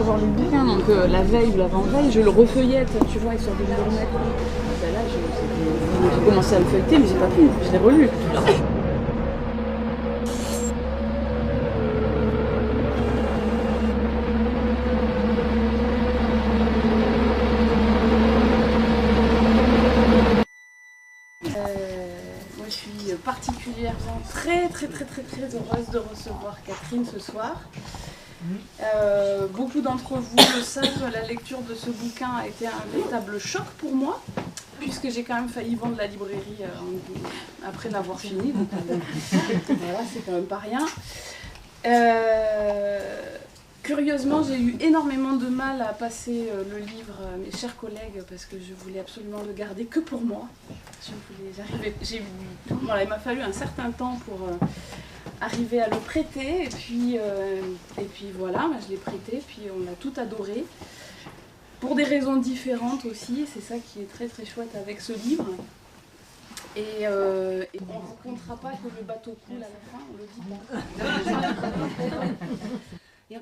revoir le bouquin, donc la veille ou l'avant-veille, je le refeuillette, tu vois, histoire de me le remettre. Ben là, j'ai commencé à le feuilleter, mais j'ai pas pu, je l'ai relu. Moi, je suis particulièrement très heureuse de recevoir Catherine ce soir. Beaucoup d'entre vous le savent, la lecture de ce bouquin a été un véritable choc pour moi, puisque j'ai quand même failli vendre la librairie après l'avoir fini. Donc, voilà, c'est quand même pas rien. Curieusement, j'ai eu énormément de mal à passer le livre à mes chers collègues parce que je voulais absolument le garder que pour moi. Voilà, il m'a fallu un certain temps pour arriver à le prêter et puis voilà, je l'ai prêté, puis on l'a tout adoré. Pour des raisons différentes aussi, c'est ça qui est très chouette avec ce livre. Et on ne racontera pas que le bateau coule à la fin, on le dit pas.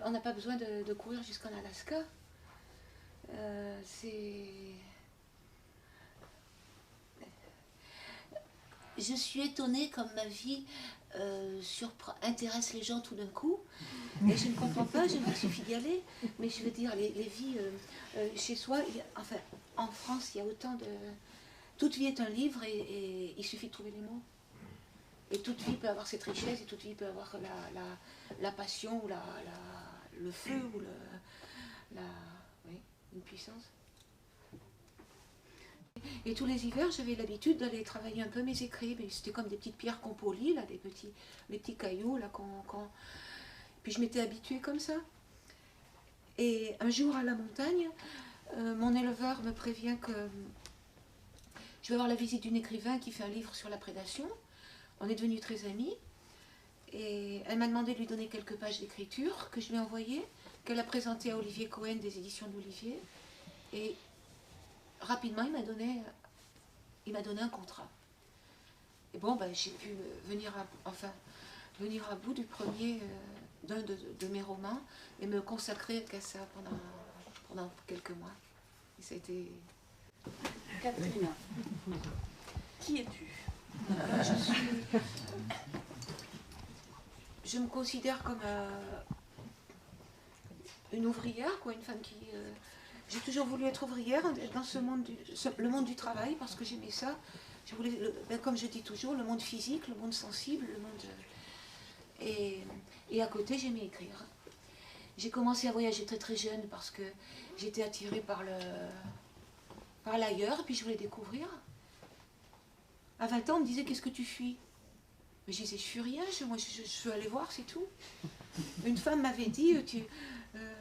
On n'a pas besoin de courir jusqu'en Alaska. Je suis étonnée comme ma vie intéresse les gens tout d'un coup. Et je ne comprends pas, je me suffit d'y aller. Mais je veux dire, les vies chez soi, enfin, en France, il y a autant de... Toute vie est un livre et il suffit de trouver les mots. Et toute vie peut avoir cette richesse, et toute vie peut avoir la passion, ou le feu, ou une puissance. Et tous les hivers, j'avais l'habitude d'aller travailler un peu mes écrits, mais c'était comme des petites pierres qu'on polit, là, les petits cailloux, là, Puis je m'étais habituée comme ça. Et un jour à la montagne, mon éleveur me prévient que je vais avoir la visite d'une écrivain qui fait un livre sur la prédation. On est devenus très amis. Et elle m'a demandé de lui donner quelques pages d'écriture que je lui ai envoyées, qu'elle a présentées à Olivier Cohen des éditions de l'Olivier. Et rapidement, il m'a donné un contrat. Et bon, ben, j'ai pu venir à bout du premier d'un de mes romans et me consacrer qu'à ça pendant quelques mois. Et ça a été... Catherine, qui es-tu? Je me considère comme une ouvrière, quoi, une femme qui... j'ai toujours voulu être ouvrière dans le monde du travail, parce que j'aimais ça. Je voulais, comme je dis toujours, le monde physique, le monde sensible, le monde... Et à côté, j'aimais écrire. J'ai commencé à voyager très jeune parce que j'étais attirée par l'ailleurs, puis je voulais découvrir. À 20 ans, on me disait, qu'est-ce que tu fuis? Mais je disais, je fuis rien, je veux aller voir, c'est tout. Une femme m'avait dit,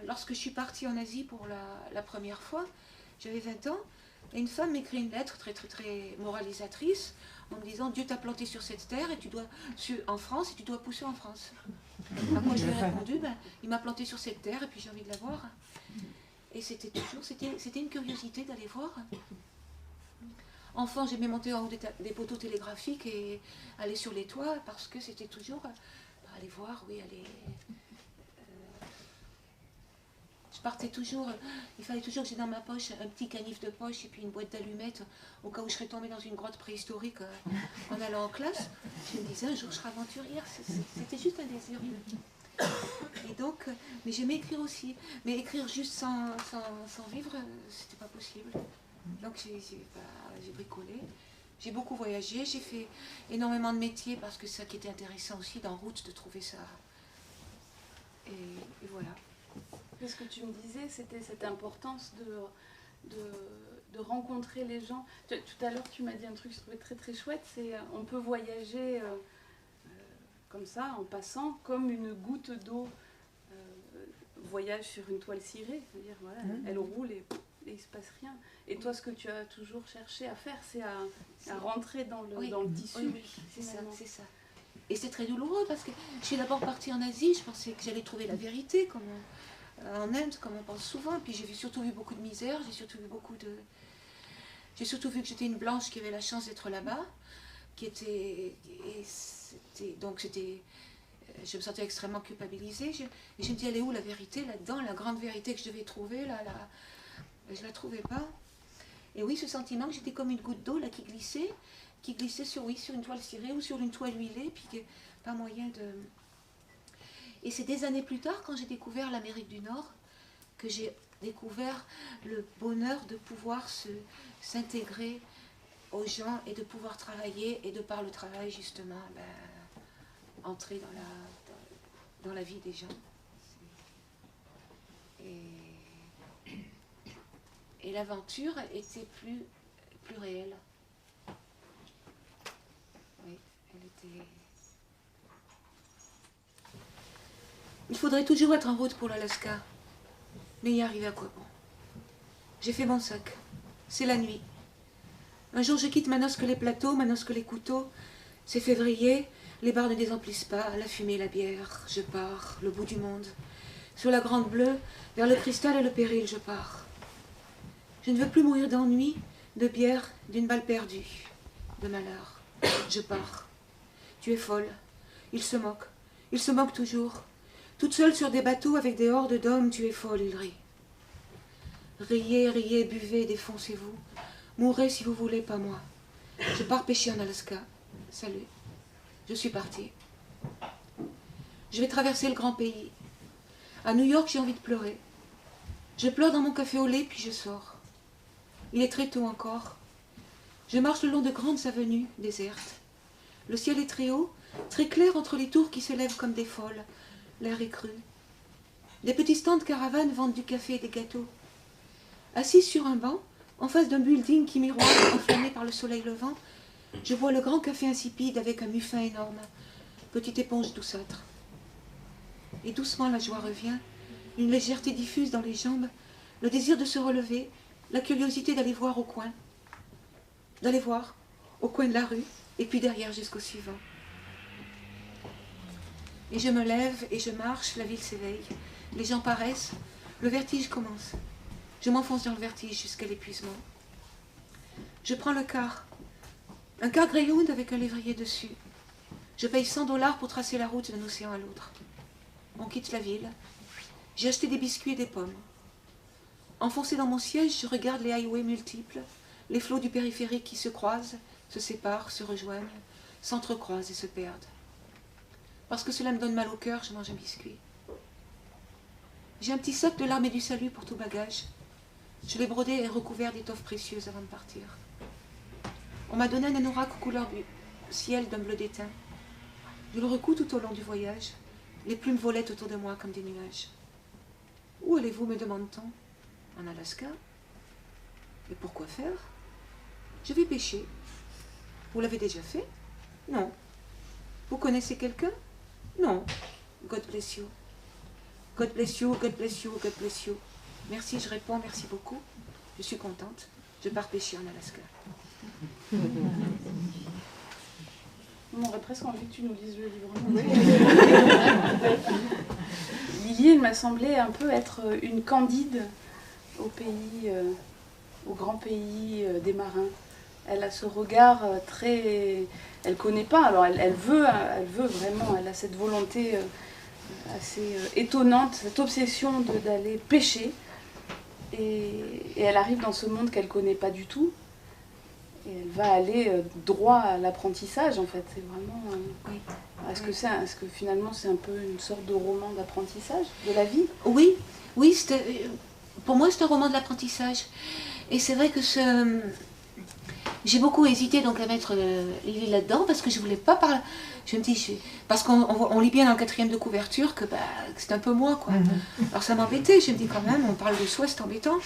lorsque je suis partie en Asie pour la première fois, j'avais 20 ans, et une femme m'écrit une lettre très moralisatrice, en me disant, Dieu t'a planté sur cette terre en France, et tu dois pousser en France. À quoi je lui ai répondu, il m'a planté sur cette terre, et puis j'ai envie de la voir. Et c'était une curiosité d'aller voir. Enfant, j'aimais monter en haut des poteaux télégraphiques et aller sur les toits, parce que c'était toujours aller voir, je partais toujours, il fallait toujours que j'ai dans ma poche un petit canif de poche et puis une boîte d'allumettes, au cas où je serais tombée dans une grotte préhistorique en allant en classe. Je me disais, un jour je serai aventurière, c'était juste un désir. Et donc, mais j'aimais écrire aussi, mais écrire juste sans vivre, c'était pas possible. Donc j'ai bricolé, j'ai beaucoup voyagé, j'ai fait énormément de métiers parce que c'est ça qui était intéressant aussi dans Route, de trouver ça. Et voilà. Ce que tu me disais, c'était cette importance de rencontrer les gens. Tout à l'heure, tu m'as dit un truc que je trouvais très chouette, c'est on peut voyager comme ça, en passant, comme une goutte d'eau voyage sur une toile cirée. C'est-à-dire, voilà, elle roule et il ne se passe rien. Et toi, ce que tu as toujours cherché à faire, c'est à rentrer dans le tissu. Oui, c'est ça. Et c'est très douloureux parce que je suis d'abord partie en Asie, je pensais que j'allais trouver la vérité, comme en Inde, comme on pense souvent. Puis j'ai surtout vu beaucoup de misère, j'ai surtout vu que j'étais une blanche qui avait la chance d'être là-bas, je me sentais extrêmement culpabilisée. Et je me dis, elle est où la vérité là-dedans, la grande vérité que je devais trouver là, je ne la trouvais pas. Et oui, ce sentiment que j'étais comme une goutte d'eau là qui glissait sur, oui, sur une toile cirée ou sur une toile huilée, puis que, pas moyen de... Et c'est des années plus tard, quand j'ai découvert l'Amérique du Nord, que j'ai découvert le bonheur de pouvoir s'intégrer aux gens et de pouvoir travailler et de par le travail justement entrer dans la vie des gens. Et l'aventure était plus réelle. Oui, elle était... Il faudrait toujours être en route pour l'Alaska. Mais y arriver à quoi bon? J'ai fait mon sac. C'est la nuit. Un jour je quitte Manosque les plateaux, Manosque les couteaux. C'est février, les bars ne désemplissent pas, la fumée, la bière. Je pars, le bout du monde. Sur la grande bleue, vers le cristal et le péril, je pars. Je ne veux plus mourir d'ennui, de bière, d'une balle perdue, de malheur. Je pars. Tu es folle. Il se moque toujours. Toute seule sur des bateaux avec des hordes d'hommes, tu es folle, il rit. Riez, riez, buvez, défoncez-vous. Mourrez si vous voulez, pas moi. Je pars pêcher en Alaska. Salut. Je suis partie. Je vais traverser le grand pays. À New York, j'ai envie de pleurer. Je pleure dans mon café au lait, puis je sors. Il est très tôt encore. Je marche le long de grandes avenues désertes. Le ciel est très haut, très clair entre les tours qui s'élèvent comme des folles. L'air est cru. Des petits stands de caravanes vendent du café et des gâteaux. Assise sur un banc, en face d'un building qui miroite, enflammé par le soleil levant, je vois le grand café insipide avec un muffin énorme, petite éponge douceâtre. Et doucement la joie revient, une légèreté diffuse dans les jambes, le désir de se relever, la curiosité d'aller voir au coin. D'aller voir, au coin de la rue, et puis derrière jusqu'au suivant. Et je me lève et je marche, la ville s'éveille. Les gens paraissent, le vertige commence. Je m'enfonce dans le vertige jusqu'à l'épuisement. Je prends le car. Un car Greyhound avec un lévrier dessus. Je paye $100 pour tracer la route d'un océan à l'autre. On quitte la ville. J'ai acheté des biscuits et des pommes. Enfoncé dans mon siège, je regarde les highways multiples, les flots du périphérique qui se croisent, se séparent, se rejoignent, s'entrecroisent et se perdent. Parce que cela me donne mal au cœur, je mange un biscuit. J'ai un petit sac de l'armée du salut pour tout bagage. Je l'ai brodé et recouvert d'étoffes précieuses avant de partir. On m'a donné un anorak couleur ciel d'un bleu d'étain. Je le recoue tout au long du voyage. Les plumes volaient autour de moi comme des nuages. Où allez-vous, me demande-t-on? En Alaska? Et pourquoi faire? Je vais pêcher. Vous l'avez déjà fait? Non. Vous connaissez quelqu'un? Non. God bless you. God bless you, God bless you, God bless you. Merci, je réponds, merci beaucoup. Je suis contente. Je pars pêcher en Alaska. On aurait presque envie que tu nous lises le livre. Lily, il m'a semblé un peu être une Candide au pays, au grand pays des marins. Elle a ce regard très... Elle connaît pas, alors elle veut vraiment, elle a cette volonté assez étonnante, cette obsession d'aller pêcher. Et elle arrive dans ce monde qu'elle connaît pas du tout. Et elle va aller droit à l'apprentissage, en fait. C'est vraiment... Oui. Est-ce que finalement c'est un peu une sorte de roman d'apprentissage de la vie? Oui, oui, pour moi c'est un roman de l'apprentissage. Et c'est vrai que j'ai beaucoup hésité donc à mettre Lily là-dedans parce que je voulais pas parler. Je me dis, parce qu'on lit bien dans le 4e de couverture que c'est un peu moi, quoi. Alors ça m'embêtait, je me dis quand même, on parle de soi, c'est embêtant.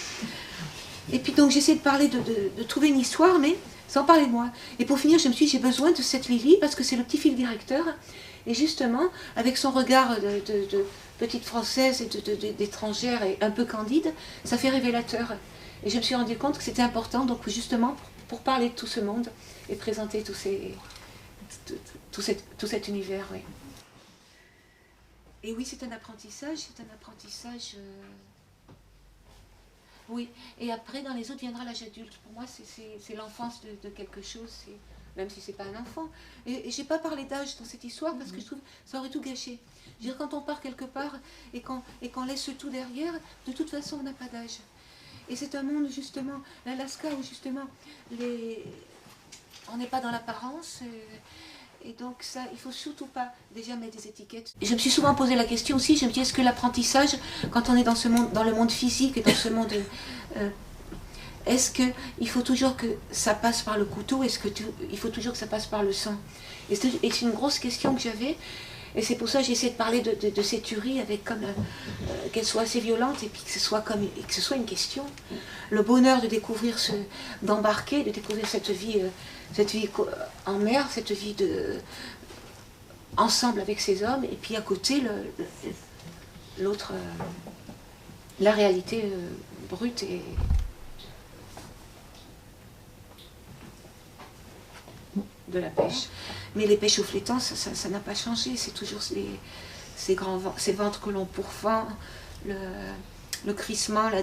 Et puis donc j'essaie de parler, de trouver une histoire, mais sans parler de moi. Et pour finir, je me suis dit, j'ai besoin de cette Lily parce que c'est le petit fil directeur. Et justement, avec son regard de petite française et d'étrangère et un peu candide, ça fait révélateur. Et je me suis rendu compte que c'était important, donc justement, pour parler de tout ce monde et présenter tout cet univers. Oui. Et oui, c'est un apprentissage, oui, et après, dans les autres, viendra l'âge adulte. Pour moi, c'est l'enfance de quelque chose, même si c'est pas un enfant. Et j'ai pas parlé d'âge dans cette histoire parce que je trouve que ça aurait tout gâché. Je veux dire, quand on part quelque part et qu'on laisse tout derrière, de toute façon, on n'a pas d'âge. Et c'est un monde, justement, l'Alaska, où justement, on n'est pas dans l'apparence. Et donc ça, il ne faut surtout pas déjà mettre des étiquettes. Je me suis souvent posé la question aussi, je me dis, est-ce que l'apprentissage, quand on est dans ce monde, dans le monde physique et dans ce monde... est-ce qu'il faut toujours que ça passe par le couteau? Est-ce qu'il faut toujours que ça passe par le sang? Et c'est une grosse question que j'avais. Et c'est pour ça que j'ai essayé de parler de ces tueries avec comme qu'elles soient assez violentes et puis que ce soit une question. Le bonheur de découvrir d'embarquer, de découvrir cette vie en mer, cette vie ensemble avec ces hommes, et puis à côté l'autre, la réalité brute et de la pêche. Mais les pêches au flétan, ça n'a pas changé. C'est toujours ces ventres que l'on pourfend, le crissement là,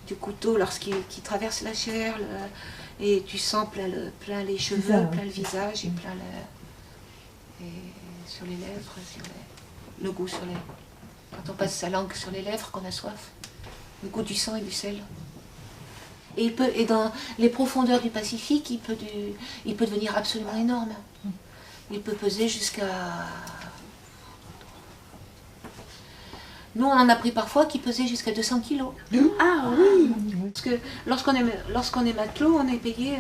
du couteau lorsqu'il traverse la chair, et tu sens plein les cheveux, plein le visage, et plein sur les lèvres, le goût sur les... Quand on passe sa langue sur les lèvres, qu'on a soif, le goût du sang et du sel. Et dans les profondeurs du Pacifique, il peut devenir absolument énorme. Il peut peser jusqu'à... Nous, on en a pris parfois qui pesaient jusqu'à 200 kilos. Ah oui. Parce que lorsqu'on est matelot, on est payé,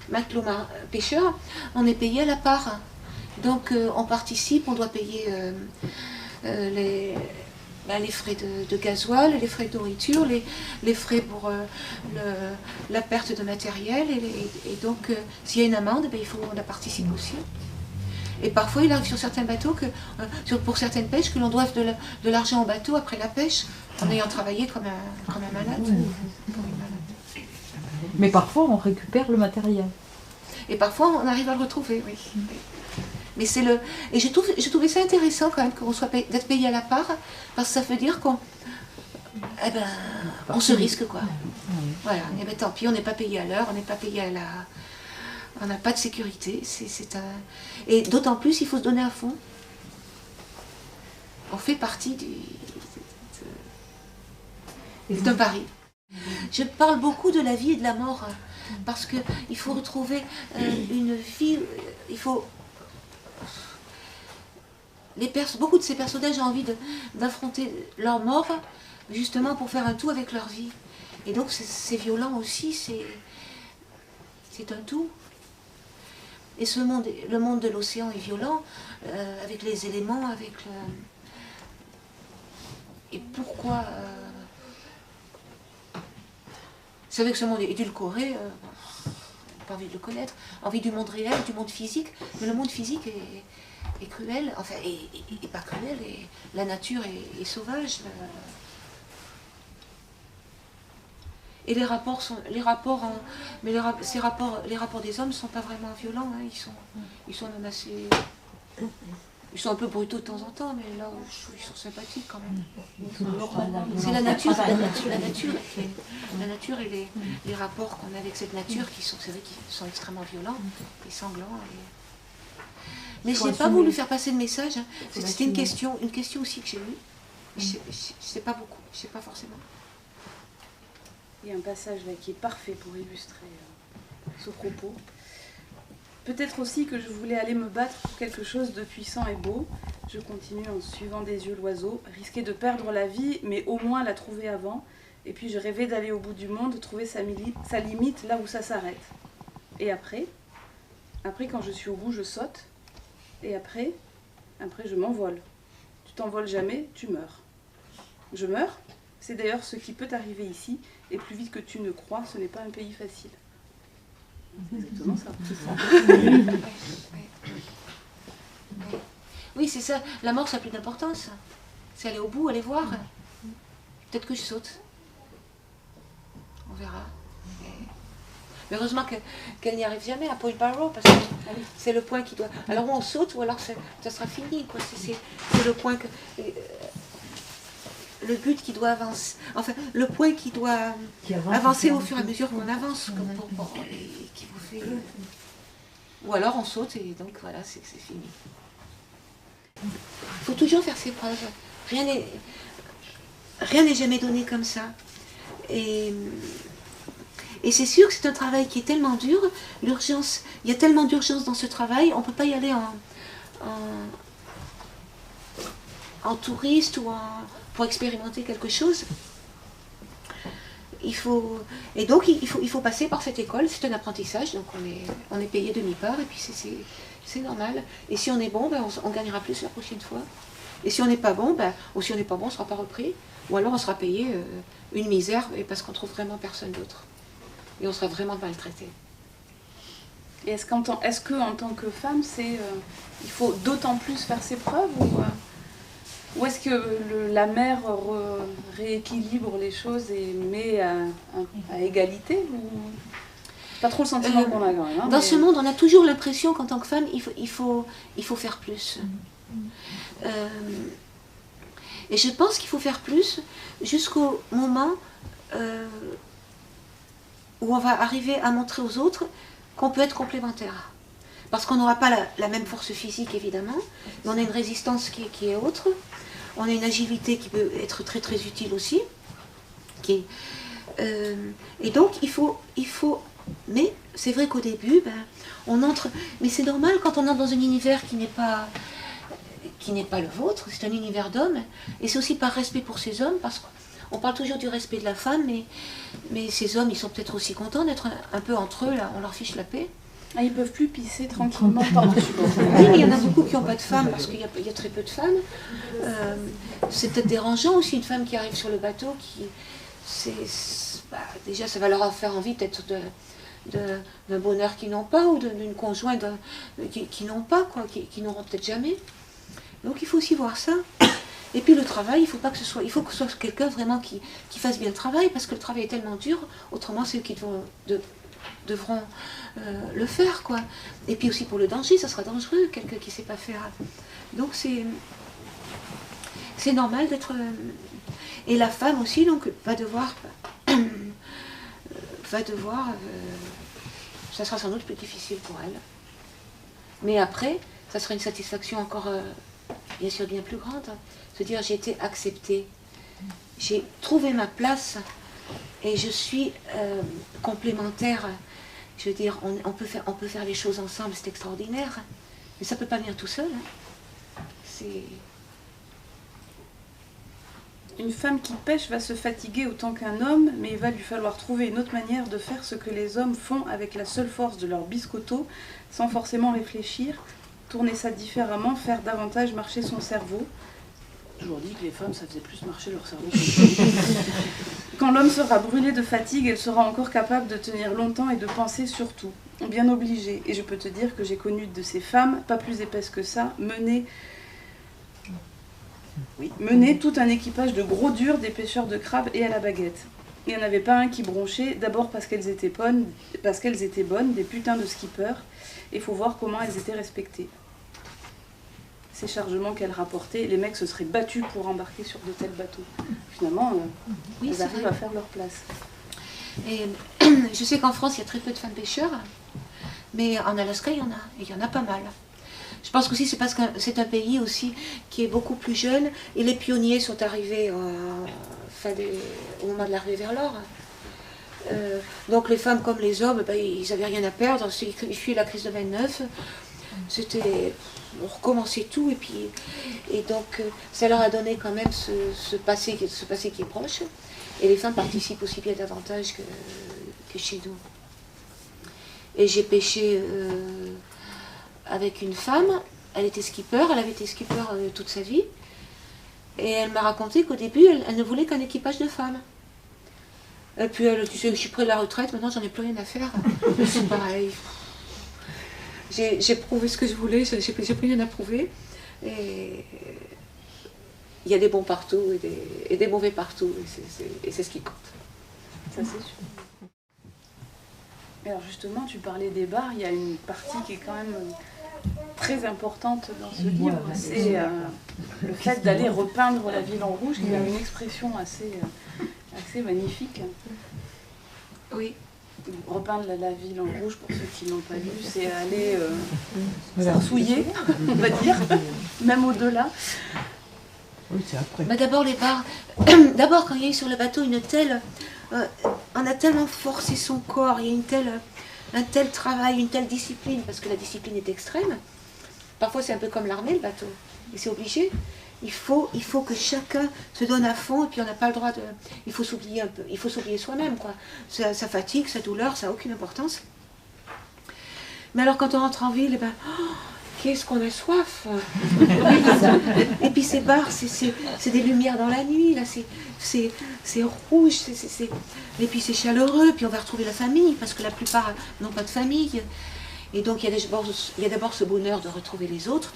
matelot pêcheur, on est payé à la part. Donc on participe, on doit payer les frais de gasoil, les frais de nourriture, les frais pour la perte de matériel. Et donc, s'il y a une amende, on la participe aussi. Et parfois, il arrive sur certains bateaux, pour certaines pêches, que l'on doive de l'argent au bateau après la pêche, en ayant travaillé comme un malade. Mais parfois, on récupère le matériel. Et parfois, on arrive à le retrouver, oui. Mais et je trouvais ça intéressant quand même d'être payé à la part, parce que ça veut dire on se risque, quoi. Voilà, et ben, tant pis, on n'est pas payé à l'heure, on n'est pas payé on n'a pas de sécurité. Et d'autant plus, il faut se donner à fond. On fait partie d'un pari. Je parle beaucoup de la vie et de la mort, parce qu'il faut retrouver une vie, il faut... Beaucoup de ces personnages ont envie d'affronter leur mort, justement pour faire un tout avec leur vie. Et donc c'est violent aussi, c'est un tout. Et le monde de l'océan est violent, avec les éléments, avec le... Et pourquoi c'est vrai que ce monde est édulcoré, pas envie de le connaître, envie du monde réel, du monde physique, mais le monde physique est cruel, enfin, et pas cruel, et la nature est sauvage. Et les rapports des hommes ne sont pas vraiment violents, hein, ils sont même assez... Ils sont un peu brutaux de temps en temps, mais là, ils sont sympathiques quand même. C'est la nature, la nature et les rapports qu'on a avec cette nature qui sont extrêmement violents et sanglants. Mais je n'ai pas voulu faire passer le message. Hein. C'était une question aussi que j'ai eue. Je ne sais pas beaucoup, je ne sais pas forcément. Il y a un passage là qui est parfait pour illustrer ce propos. Peut-être aussi que je voulais aller me battre pour quelque chose de puissant et beau. Je continue en suivant des yeux l'oiseau, risquer de perdre la vie, mais au moins la trouver avant. Et puis je rêvais d'aller au bout du monde, trouver sa limite là où ça s'arrête. Et après, quand je suis au bout, je saute. Et après je m'envole. Tu t'envoles jamais, tu meurs. Je meurs, c'est d'ailleurs ce qui peut arriver ici, et plus vite que tu ne crois, ce n'est pas un pays facile. C'est exactement ça. Oui, c'est ça. La mort, ça n'a plus d'importance. C'est aller au bout, aller voir. Peut-être que je saute. On verra. Mais heureusement qu'elle n'y arrive jamais à Point Barrow, parce que c'est le point qui doit... Alors on saute, ou alors ça sera fini, quoi. C'est le point que... Le but qui doit avancer... Enfin, le point qui doit avancer au fur et à mesure qu'on avance, qui vous Ou alors on saute et donc voilà, c'est fini. Il faut toujours faire ses preuves. Rien n'est jamais donné comme ça. Et c'est sûr que c'est un travail qui est tellement dur. L'urgence, il y a tellement d'urgence dans ce travail, on ne peut pas y aller en touriste ou pour expérimenter quelque chose. Et donc il faut passer par cette école, c'est un apprentissage, donc on est payé demi-part et puis c'est normal. Et si on est bon, ben on gagnera plus la prochaine fois. Et si on n'est pas bon, ou si on n'est pas bon, on ne sera pas repris. Ou alors on sera payé une misère parce qu'on trouve vraiment personne d'autre. Et on sera vraiment maltraité. Et est-ce qu'en tant que femme, il faut d'autant plus faire ses preuves ou est-ce que la mère rééquilibre les choses et met à égalité ou... Pas trop le sentiment qu'on a quand même. Dans ce monde, on a toujours l'impression qu'en tant que femme, il faut faire plus. Et je pense qu'il faut faire plus jusqu'au moment où on va arriver à montrer aux autres qu'on peut être complémentaire. Parce qu'on n'aura pas la même force physique, évidemment, mais on a une résistance qui est autre. On a une agilité qui peut être très très utile aussi. Et donc il faut mais c'est vrai qu'au début, on entre... Mais c'est normal quand on entre dans un univers qui n'est pas le vôtre, c'est un univers d'hommes. Et c'est aussi par respect pour ces hommes, parce qu'on parle toujours du respect de la femme, mais ces hommes, ils sont peut-être aussi contents d'être un peu entre eux, là, on leur fiche la paix. Ah, ils peuvent plus pisser tranquillement par-dessus. Oui, mais il y en a beaucoup qui n'ont pas de femmes, parce qu'il y a très peu de femmes. C'est peut-être dérangeant aussi, une femme qui arrive sur le bateau, déjà ça va leur faire envie peut-être d'un bonheur qu'ils n'ont pas, ou d'une conjointe qui n'ont pas, qui n'auront peut-être jamais. Donc il faut aussi voir ça. Et puis le travail, il faut que ce soit quelqu'un vraiment qui fasse bien le travail, parce que le travail est tellement dur, autrement c'est eux qui devront le faire, quoi. Et puis aussi pour le danger, ça sera dangereux, quelqu'un qui ne sait pas faire. Donc c'est normal d'être... Et la femme aussi, donc, va devoir ça sera sans doute plus difficile pour elle. Mais après, ça sera une satisfaction encore, bien sûr, bien plus grande. Se dire, j'ai été acceptée. J'ai trouvé ma place et je suis complémentaire. Je veux dire, on peut faire les choses ensemble, c'est extraordinaire. Mais ça ne peut pas venir tout seul. Hein. C'est... Une femme qui pêche va se fatiguer autant qu'un homme, mais il va lui falloir trouver une autre manière de faire ce que les hommes font avec la seule force de leur biscotto, sans forcément réfléchir, tourner ça différemment, faire davantage marcher son cerveau. J'ai toujours dit que les femmes, ça faisait plus marcher leur cerveau. Quand l'homme sera brûlé de fatigue, elle sera encore capable de tenir longtemps et de penser surtout. Bien obligée. Et je peux te dire que j'ai connu de ces femmes, pas plus épaisses que ça, mener tout un équipage de gros durs, des pêcheurs de crabes et à la baguette. Il n'y en avait pas un qui bronchait, d'abord parce qu'elles étaient bonnes, des putains de skippers, et il faut voir comment elles étaient respectées. Ces chargements qu'elles rapportaient, les mecs se seraient battus pour embarquer sur de tels bateaux. Finalement, elles arrivent à faire leur place. Et je sais qu'en France, il y a très peu de femmes pêcheurs, mais en Alaska, il y en a, et il y en a pas mal. Je pense qu'aussi c'est parce que c'est un pays aussi qui est beaucoup plus jeune et les pionniers sont arrivés au moment de l'arrivée vers l'or. Donc les femmes comme les hommes, ils n'avaient rien à perdre. Il fut la crise de 29. On recommençait tout et donc ça leur a donné quand même ce passé qui est proche. Et les femmes participent aussi bien davantage que chez nous. Et j'ai pêché... avec une femme, elle était skipper, elle avait été skipper toute sa vie, et elle m'a raconté qu'au début, elle ne voulait qu'un équipage de femmes. Et puis elle disait, je suis près de la retraite, maintenant j'en ai plus rien à faire. C'est pareil. J'ai prouvé ce que je voulais, j'ai plus rien à prouver. Et il y a des bons partout et des mauvais partout, et c'est ce qui compte. Ça c'est sûr. Alors justement, tu parlais des bars, il y a une partie qui est quand même très importante dans ce livre, c'est le fait d'aller repeindre la ville en rouge, qui a une expression assez magnifique. Oui. repeindre la ville en rouge, pour ceux qui n'ont pas vu, c'est aller s'arsouiller, on va dire, même au-delà. Oui, c'est après. Bah d'abord les bars, d'abord quand il y a eu sur le bateau une telle, on a tellement forcé son corps, il y a un tel travail, une telle discipline, parce que la discipline est extrême. Parfois c'est un peu comme l'armée, le bateau, et c'est obligé. Il faut que chacun se donne à fond, et puis on n'a pas le droit de... Il faut s'oublier un peu, il faut s'oublier soi-même, quoi. Sa fatigue, sa douleur, ça n'a aucune importance. Mais alors quand on rentre en ville, eh ben, qu'est-ce qu'on a soif. Et puis ces bars, c'est des lumières dans la nuit, là, c'est rouge, et puis c'est chaleureux, puis on va retrouver la famille, parce que la plupart n'ont pas de famille. Et donc il y a d'abord ce bonheur de retrouver les autres,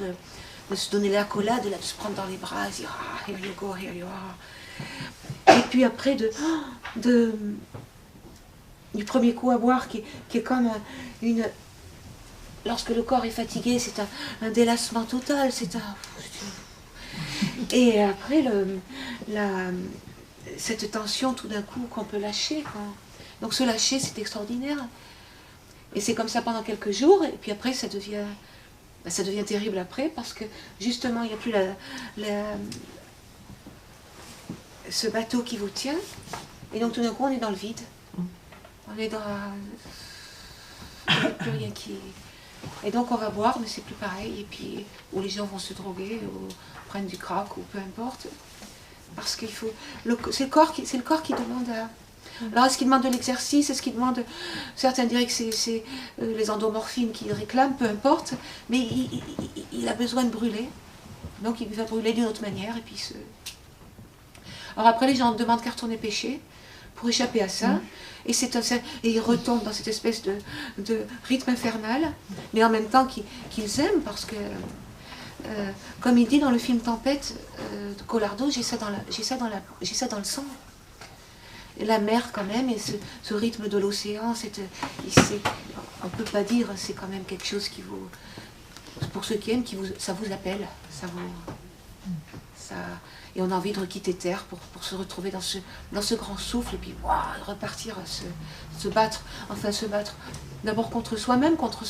de se donner l'accolade, de se prendre dans les bras, de dire « Ah, here you go, here you are ». Et puis après, du premier coup à boire, qui est comme une... Lorsque le corps est fatigué, c'est un délassement total, Et après, cette tension, tout d'un coup, qu'on peut lâcher. Donc se lâcher, c'est extraordinaire. Et c'est comme ça pendant quelques jours, et puis après, ça devient terrible après, parce que justement, il n'y a plus ce bateau qui vous tient, et donc tout d'un coup, on est dans le vide. On est dans... Il n'y a plus rien qui... Et donc on va boire, mais c'est plus pareil, et puis, ou les gens vont se droguer, ou prennent du crack, ou peu importe. Parce qu'il faut... C'est le corps qui demande à... Alors est-ce qu'il demande de l'exercice, est-ce qu'il demande... Certains diraient que c'est les endomorphines qui réclament, peu importe, mais il a besoin de brûler. Donc il va brûler d'une autre manière, et puis Alors après les gens demandent qu'à retourner pêcher, pour échapper à ça, et ils retombent dans cette espèce de rythme infernal, mais en même temps qu'ils aiment, parce que, comme il dit dans le film Tempête de Collardo, j'ai ça dans le sang. Et la mer quand même, et ce rythme de l'océan, on ne peut pas dire, c'est quand même quelque chose qui vous... Pour ceux qui aiment, ça vous appelle, et on a envie de requitter terre pour se retrouver dans ce grand souffle, et puis repartir, se battre, d'abord contre soi-même, contre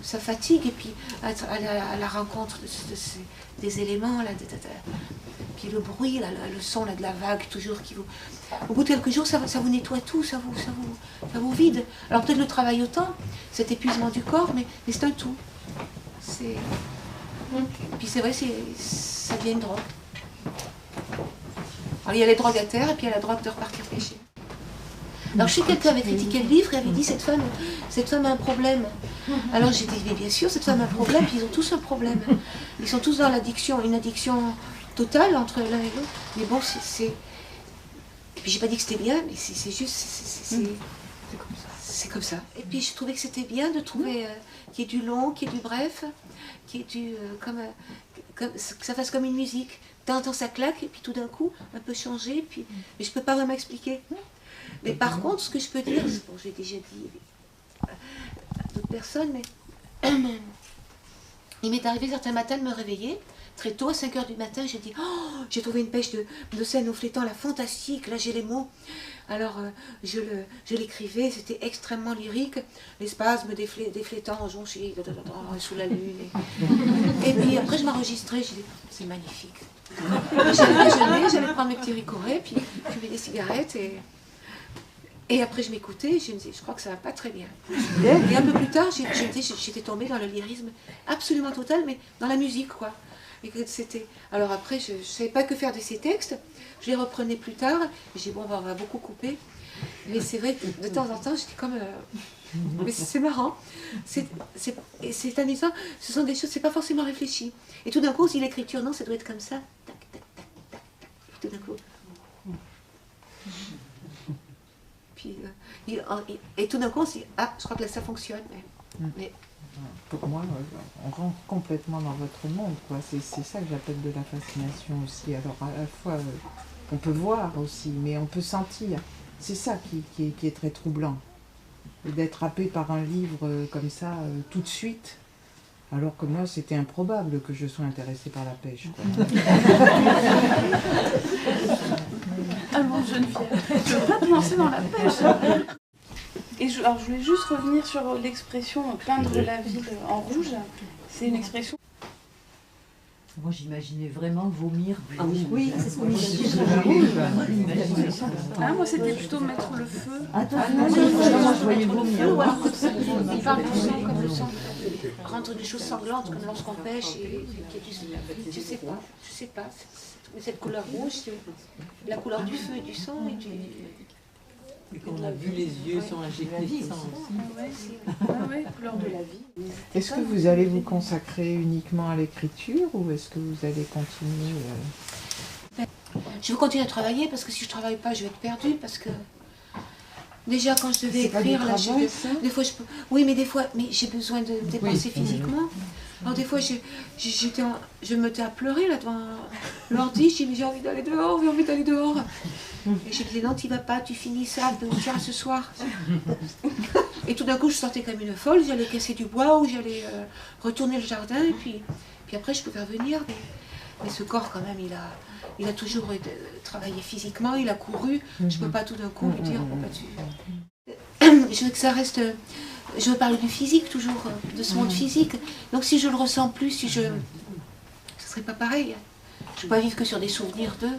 sa fatigue, et puis être à la rencontre des éléments, là, puis le bruit, là, le son là, de la vague, toujours qui vous... Au bout de quelques jours, ça vous nettoie tout, ça vous vide. Alors peut-être le travail autant, cet épuisement du corps, mais c'est un tout. Puis c'est vrai, ça devient une drogue. Alors il y a les drogues à terre, et puis il y a la drogue de repartir pêcher. Alors je sais que quelqu'un avait critiqué le livre et avait dit cette femme a un problème. Alors j'ai dit mais bien sûr cette femme a un problème, puis ils ont tous un problème. Ils sont tous dans l'addiction, une addiction totale entre l'un et l'autre. Mais bon, et puis j'ai pas dit que c'était bien, mais c'est juste, c'est comme ça. Et puis je trouvais que c'était bien de trouver qu'il y ait du long, qu'il y ait du bref, qu'il y ait du que ça fasse comme une musique. De temps en temps ça claque, et puis tout d'un coup, un peu changer, puis... mais je peux pas vraiment expliquer. Mais par contre, ce que je peux dire, bon, j'ai déjà dit à d'autres personnes, mais il m'est arrivé certains matins de me réveiller, très tôt, à 5 h du matin, j'ai dit, oh, j'ai trouvé une pêche de scène au flétan, là, fantastique, là j'ai les mots. Alors, je l'écrivais, c'était extrêmement lyrique, les spasmes des flétans jonchés sous la lune. Et puis après, je m'enregistrais, j'ai dit, c'est magnifique. J'allais déjeuner, j'allais prendre mes petits ricorés, puis fumer des cigarettes, et après je m'écoutais, je me disais, je crois que ça va pas très bien. Et un peu plus tard, j'étais tombée dans le lyrisme absolument total, mais dans la musique, quoi. Et que c'était... Alors après, je ne savais pas que faire de ces textes, je les reprenais plus tard, et j'ai dit, bon, on va beaucoup couper. Mais c'est vrai que de temps en temps, j'étais comme... Mais c'est marrant, c'est amusant, ce sont des choses, c'est pas forcément réfléchi. Et tout d'un coup, si l'écriture, non, ça doit être comme ça, tac, tac, tac, tac, tac, tout d'un coup. Puis, et tout d'un coup, on se dit, ah, je crois que là, ça fonctionne. Mais... Pour moi, on rentre complètement dans votre monde, quoi. C'est ça que j'appelle de la fascination aussi. Alors, à la fois, on peut voir aussi, mais on peut sentir. C'est ça qui est très troublant. D'être happé par un livre comme ça, tout de suite. Alors que moi, c'était improbable que je sois intéressée par la pêche, quoi. Ah mon Geneviève, tu veux pas te lancer dans la pêche? Et alors je voulais juste revenir sur l'expression peindre la ville en rouge. C'est une expression. Moi j'imaginais vraiment vomir. Ah oui, c'est ce qu'on Ah, moi c'était plutôt mettre le feu. Moi je voyais vomir. Il parle du sang comme le sang. Rendre des choses sanglantes comme lorsqu'on pêche et je sais pas. Mais cette couleur rouge, c'est la couleur du feu, du sang et du. Et quand on a vu les yeux sont injectés de sang aussi. Ouais, couleur de la vie. Est-ce que vous allez vous consacrer uniquement à l'écriture ou est-ce que vous allez continuer Je veux continuer à travailler parce que si je travaille pas, je vais être perdue parce que déjà quand je devais C'est pas du écrire, là, travail, ça des fois je peux. Oui, mais des fois, mais j'ai besoin de dépenser physiquement. Alors des fois, je me mettais à pleurer là devant l'ordi. Je dis mais j'ai envie d'aller dehors, j'ai envie d'aller dehors. Et j'ai dit non, tu vas pas, tu finis ça, tiens ce soir. Et tout d'un coup, je sortais comme une folle. J'allais casser du bois ou j'allais retourner le jardin et puis après je pouvais revenir. Mais ce corps quand même, il a toujours travaillé physiquement, il a couru. Je peux pas tout d'un coup lui dire bon bah je veux que ça reste. Je veux parler du physique toujours, de ce monde physique. Donc si je le ressens plus, ce serait pas pareil. Je peux pas vivre que sur des souvenirs d'eux.